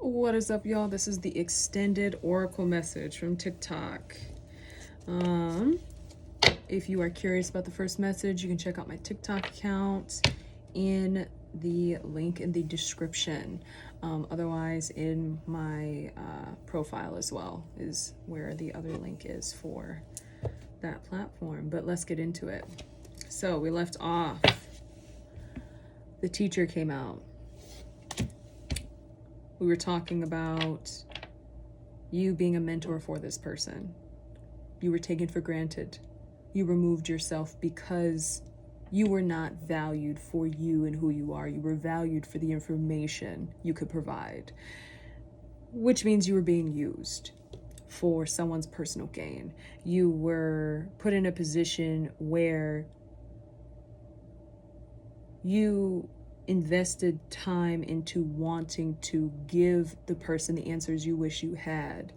What is up, y'all? This is the extended oracle message from TikTok. If you are curious about the first message, you can check out my TikTok account in the link in the description. Otherwise, in my profile as well is where the other link is for that platform. But let's get into it. So we left off. The teacher came out. We were talking about you being a mentor for this person. You were taken for granted. You removed yourself because you were not valued for you and who you are. You were valued for the information you could provide, which means you were being used for someone's personal gain. You were put in a position where you invested time into wanting to give the person the answers you wish you had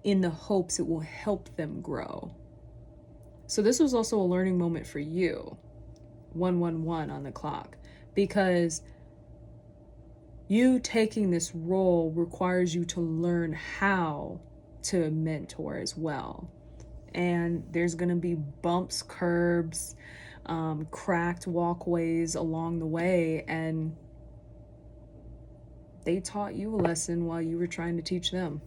in the hopes it will help them grow. So this was also a learning moment for you, 111 on the clock, because you taking this role requires you to learn how to mentor as well. And there's going to be bumps, curbs, cracked walkways along the way, and they taught you a lesson while you were trying to teach them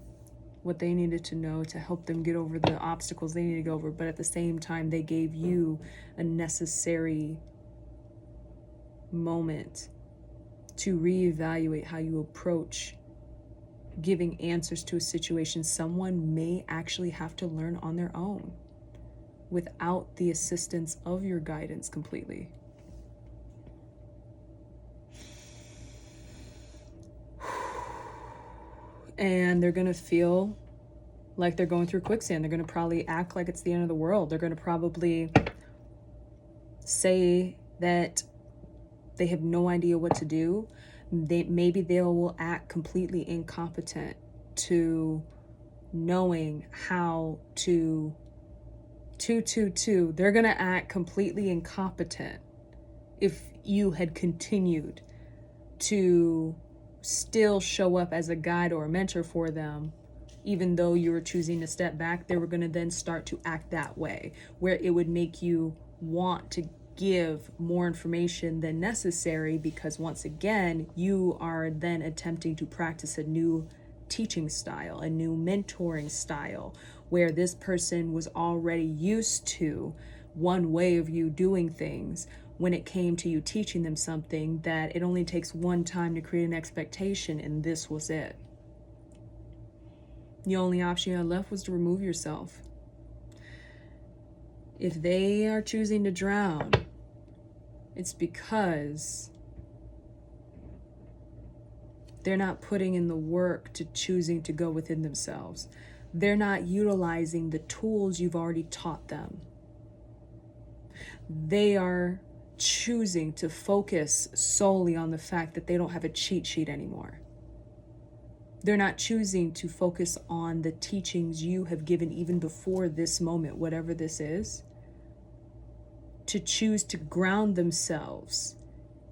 what they needed to know to help them get over the obstacles they needed to go over. But at the same time, they gave you a necessary moment to reevaluate how you approach giving answers to a situation someone may actually have to learn on their own, without the assistance of your guidance completely. And they're going to feel like they're going through quicksand. They're going to probably act like it's the end of the world. They're going to probably say that they have no idea what to do. Maybe they will act completely incompetent to knowing how to they're going to act completely incompetent if you had continued to still show up as a guide or a mentor for them. Even though you were choosing to step back, they were going to then start to act that way, where it would make you want to give more information than necessary, because once again, you are then attempting to practice a new teaching style, a new mentoring style, where this person was already used to one way of you doing things. When it came to you teaching them something, that it only takes one time to create an expectation, and this was it. The only option you had left was to remove yourself. If they are choosing to drown, it's because they're not putting in the work to choosing to go within themselves. They're not utilizing the tools you've already taught them. They are choosing to focus solely on the fact that they don't have a cheat sheet anymore. They're not choosing to focus on the teachings you have given even before this moment, whatever this is, to choose to ground themselves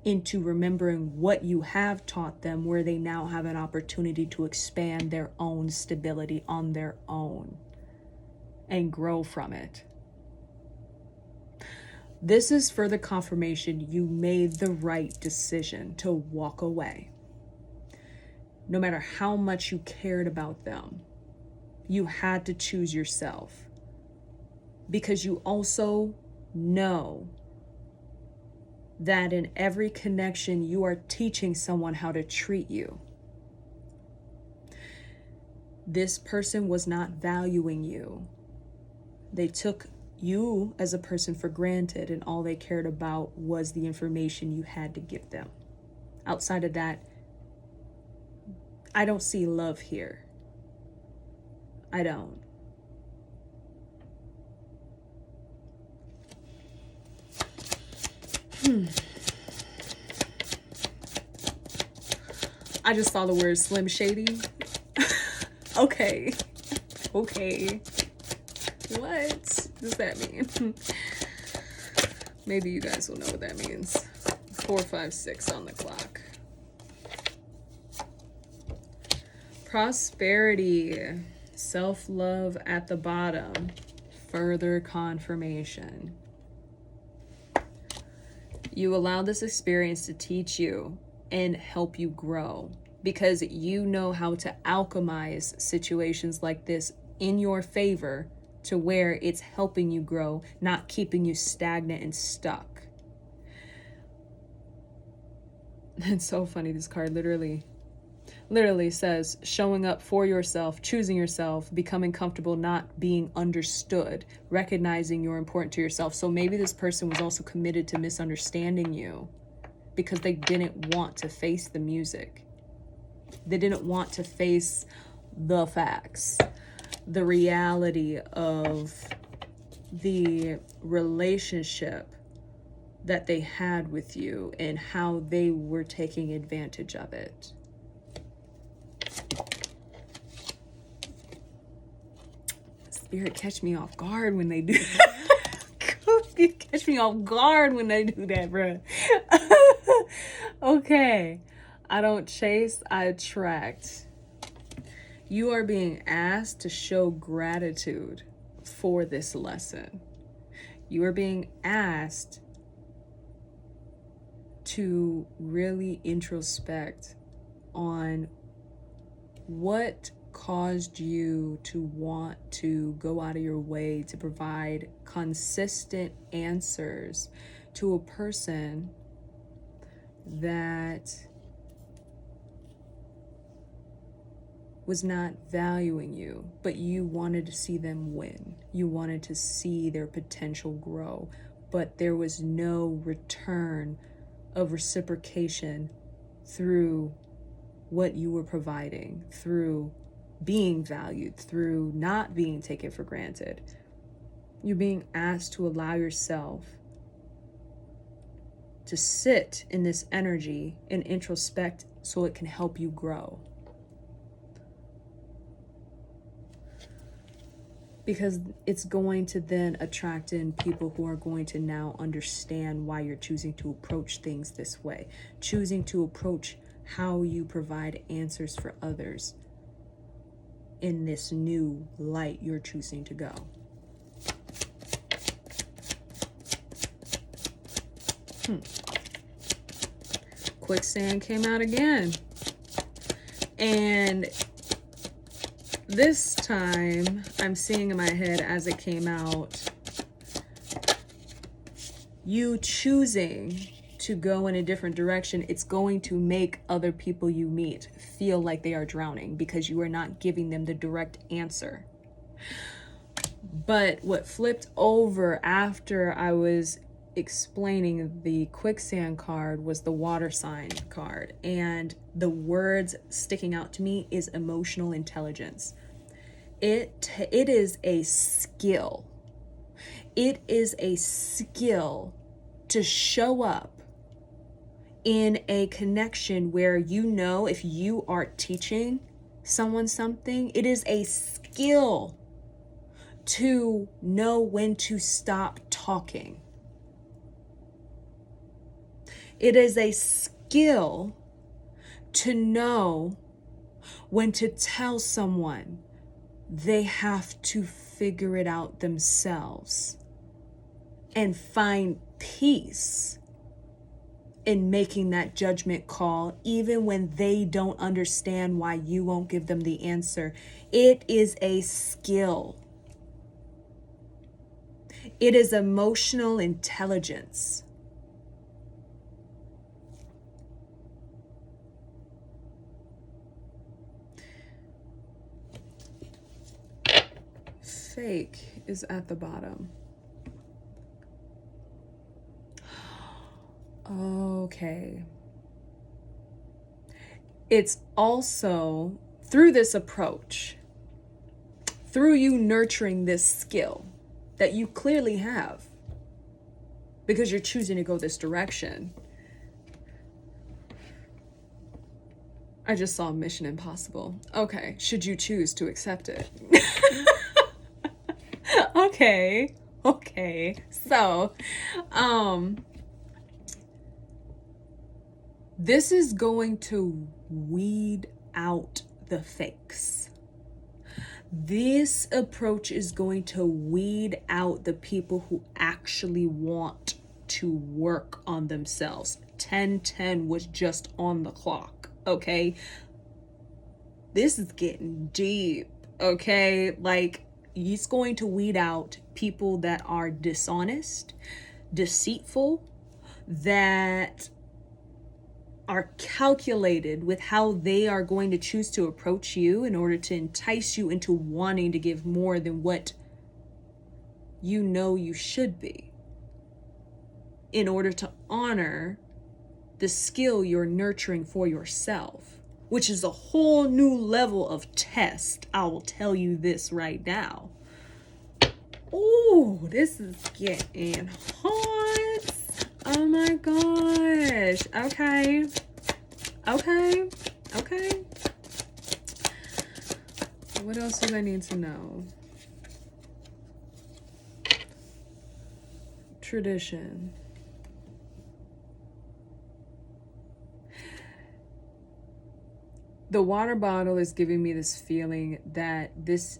into remembering what you have taught them, where they now have an opportunity to expand their own stability on their own and grow from it. This is further confirmation you made the right decision to walk away. No matter how much you cared about them, you had to choose yourself, because you also know that in every connection, you are teaching someone how to treat you. This person was not valuing you. They took you as a person for granted, and all they cared about was the information you had to give them. Outside of that, I don't see love here. I don't. I just saw the word Slim Shady. Okay. What does that mean? Maybe you guys will know what that means. 456 on the clock. Prosperity, self-love at the bottom, further confirmation. You allow this experience to teach you and help you grow because you know how to alchemize situations like this in your favor to where it's helping you grow, not keeping you stagnant and stuck. It's so funny. This card literally says showing up for yourself, choosing yourself, becoming comfortable not being understood, recognizing you're important to yourself. So maybe this person was also committed to misunderstanding you because they didn't want to face the music. They didn't want to face the facts, the reality of the relationship that they had with you and how they were taking advantage of it. Spirit, catch me off guard when they do that. Catch me off guard when they do that, bruh. Okay. I don't chase, I attract. You are being asked to show gratitude for this lesson. You are being asked to really introspect on what caused you to want to go out of your way to provide consistent answers to a person that was not valuing you, but you wanted to see them win. You wanted to see their potential grow, but there was no return of reciprocation through what you were providing, through being valued, through not being taken for granted. You're being asked to allow yourself to sit in this energy and introspect so it can help you grow. Because it's going to then attract in people who are going to now understand why you're choosing to approach things this way, choosing to approach how you provide answers for others in this new light you're choosing to go. Quicksand came out again. And this time, I'm seeing in my head as it came out, you choosing to go in a different direction, it's going to make other people you meet feel like they are drowning because you are not giving them the direct answer. But what flipped over after I was explaining the quicksand card was the water sign card, and the words sticking out to me is emotional intelligence. It is a skill. It is a skill to show up in a connection where you know if you are teaching someone something, it is a skill to know when to stop talking. It is a skill to know when to tell someone they have to figure it out themselves and find peace in making that judgment call, even when they don't understand why you won't give them the answer. It is a skill. It is emotional intelligence. Fake is at the bottom. Okay. It's also through this approach, through you nurturing this skill that you clearly have, because you're choosing to go this direction. I just saw Mission Impossible. Okay, should you choose to accept it? Okay. So, this is going to weed out the fakes. This approach is going to weed out the people who actually want to work on themselves. 1010 was just on the clock, okay? This is getting deep, okay? Like, it's going to weed out people that are dishonest, deceitful, that are calculated with how they are going to choose to approach you in order to entice you into wanting to give more than what you know you should be, in order to honor the skill you're nurturing for yourself, which is a whole new level of test. I will tell you this right now. Oh, this is getting hot. Oh my gosh. Okay. What else do I need to know? Tradition. The water bottle is giving me this feeling that this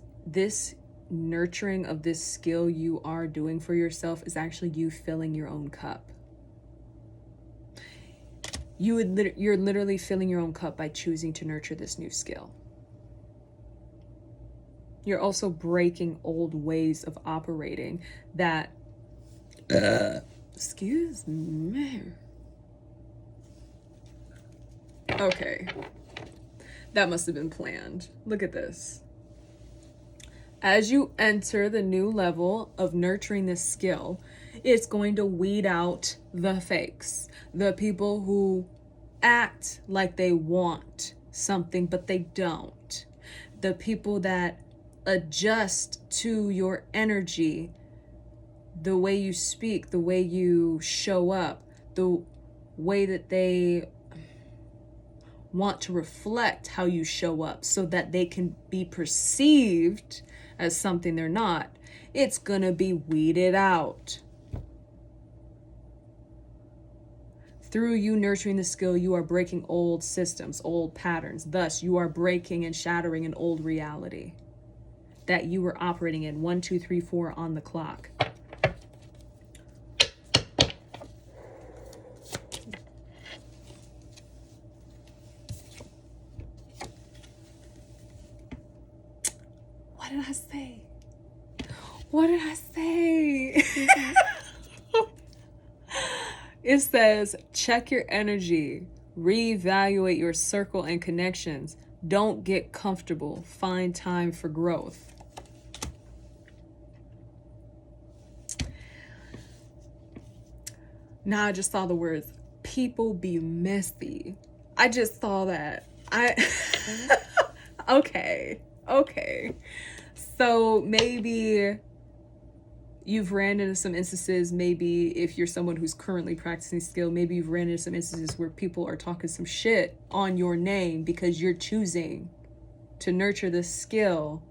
nurturing of this skill you are doing for yourself is actually you filling your own cup. You're literally filling your own cup by choosing to nurture this new skill. You're also breaking old ways of operating that excuse me. Okay. That must have been planned. Look at this. As you enter the new level of nurturing this skill, it's going to weed out the fakes, the people who act like they want something, but they don't. The people that adjust to your energy, the way you speak, the way you show up, the way that they want to reflect how you show up so that they can be perceived as something they're not. It's gonna be weeded out. Through you nurturing the skill, you are breaking old systems, old patterns. Thus, you are breaking and shattering an old reality that you were operating in. 1, 2, 3, 4 on the clock. What did I say? What did I say? It says, check your energy, reevaluate your circle and connections. Don't get comfortable. Find time for growth. Now I just saw the words, people be messy. I just saw that. Okay. So maybe you've ran into some instances, maybe if you're someone who's currently practicing skill, maybe you've ran into some instances where people are talking some shit on your name because you're choosing to nurture this skill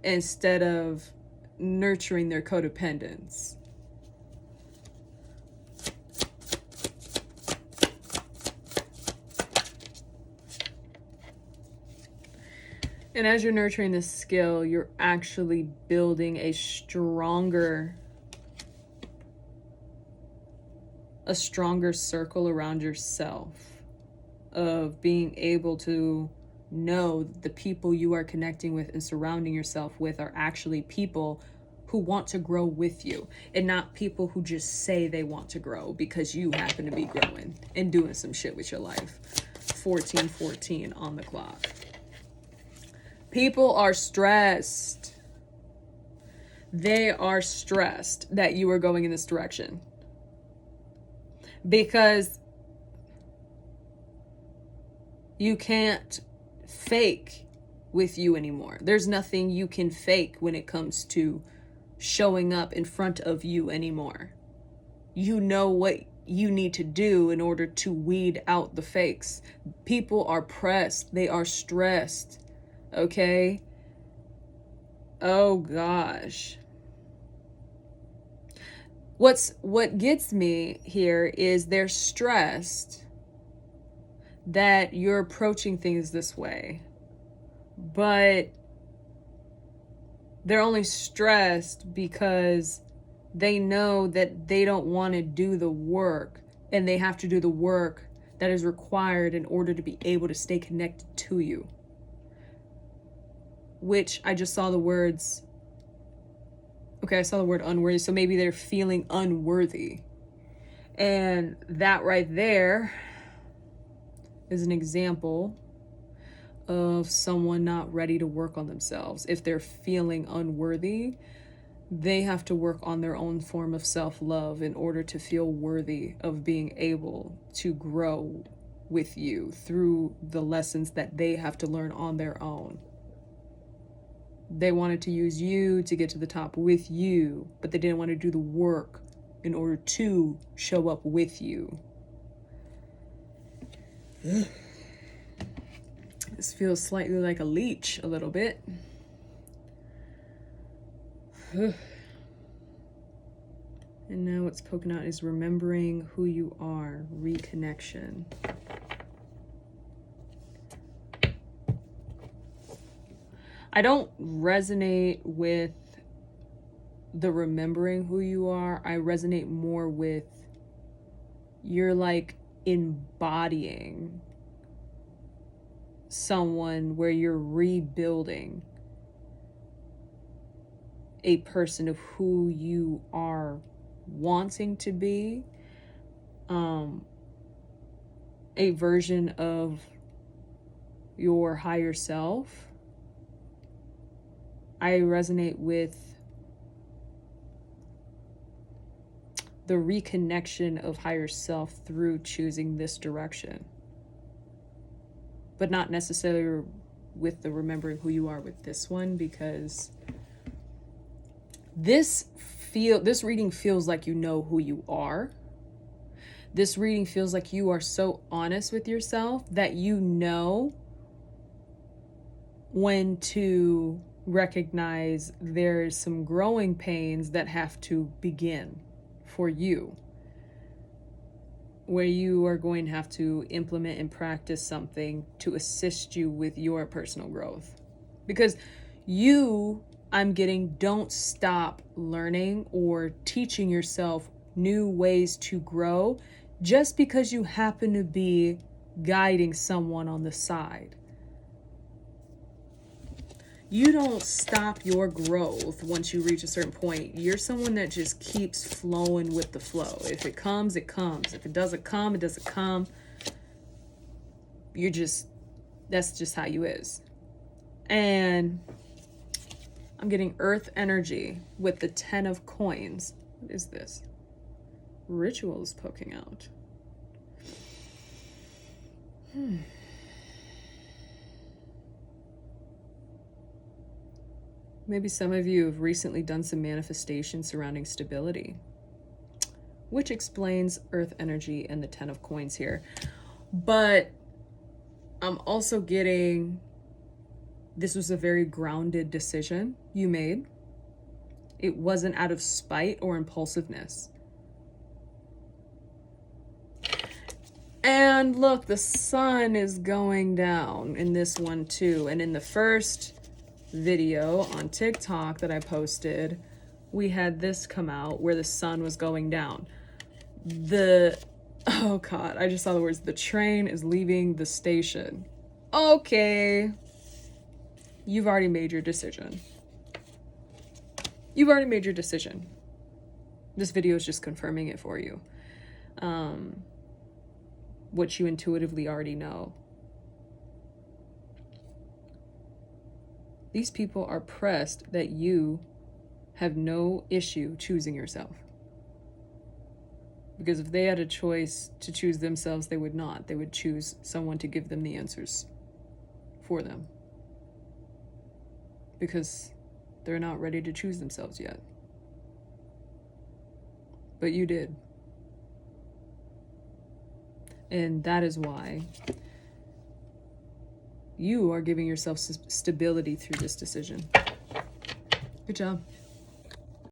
instead of nurturing their codependence. And as you're nurturing this skill, you're actually building a stronger circle around yourself of being able to know the people you are connecting with and surrounding yourself with are actually people who want to grow with you and not people who just say they want to grow because you happen to be growing and doing some shit with your life. 14:14 on the clock. People are stressed. They are stressed that you are going in this direction. Because you can't fake with you anymore. There's nothing you can fake when it comes to showing up in front of you anymore. You know what you need to do in order to weed out the fakes. People are pressed. They are stressed. Okay? Oh gosh. What gets me here is they're stressed that you're approaching things this way. but they're only stressed because they know that they don't want to do the work, and they have to do the work that is required in order to be able to stay connected to you. Which I just saw the words. Okay, I saw the word unworthy, so maybe they're feeling unworthy. And that right there is an example of someone not ready to work on themselves. If they're feeling unworthy, they have to work on their own form of self-love in order to feel worthy of being able to grow with you through the lessons that they have to learn on their own. They wanted to use you to get to the top with you, but they didn't want to do the work in order to show up with you. This feels slightly like a leech, a little bit. And now what's poking out is remembering who you are, reconnection. I don't resonate with the remembering who you are. I resonate more with you're like embodying someone where you're rebuilding a person of who you are wanting to be, a version of your higher self. I resonate with the reconnection of higher self through choosing this direction, but not necessarily with the remembering who you are with this one, because this reading feels like you know who you are. This reading feels like you are so honest with yourself that you know when to recognize there's some growing pains that have to begin for you, where you are going to have to implement and practice something to assist you with your personal growth. Because you, I'm getting, don't stop learning or teaching yourself new ways to grow just because you happen to be guiding someone on the side. You don't stop your growth once you reach a certain point. You're someone that just keeps flowing with the flow. If it comes, it comes. If it doesn't come, it doesn't come. That's just how you is. And I'm getting earth energy with the 10 of coins. What is this? Ritual is poking out. Maybe some of you have recently done some manifestation surrounding stability, which explains earth energy and the 10 of coins here. But I'm also getting, this was a very grounded decision you made. It wasn't out of spite or impulsiveness. And look, the sun is going down in this one too. And in the first video on TikTok that I posted, we had this come out where the sun was going down. Oh God, I just saw the words, the train is leaving the station. Okay. You've already made your decision. You've already made your decision. This video is just confirming it for you. What you intuitively already know. These people are pressed that you have no issue choosing yourself. Because if they had a choice to choose themselves, they would not. They would choose someone to give them the answers for them. Because they're not ready to choose themselves yet. But you did. And that is why you are giving yourself stability through this decision. Good job.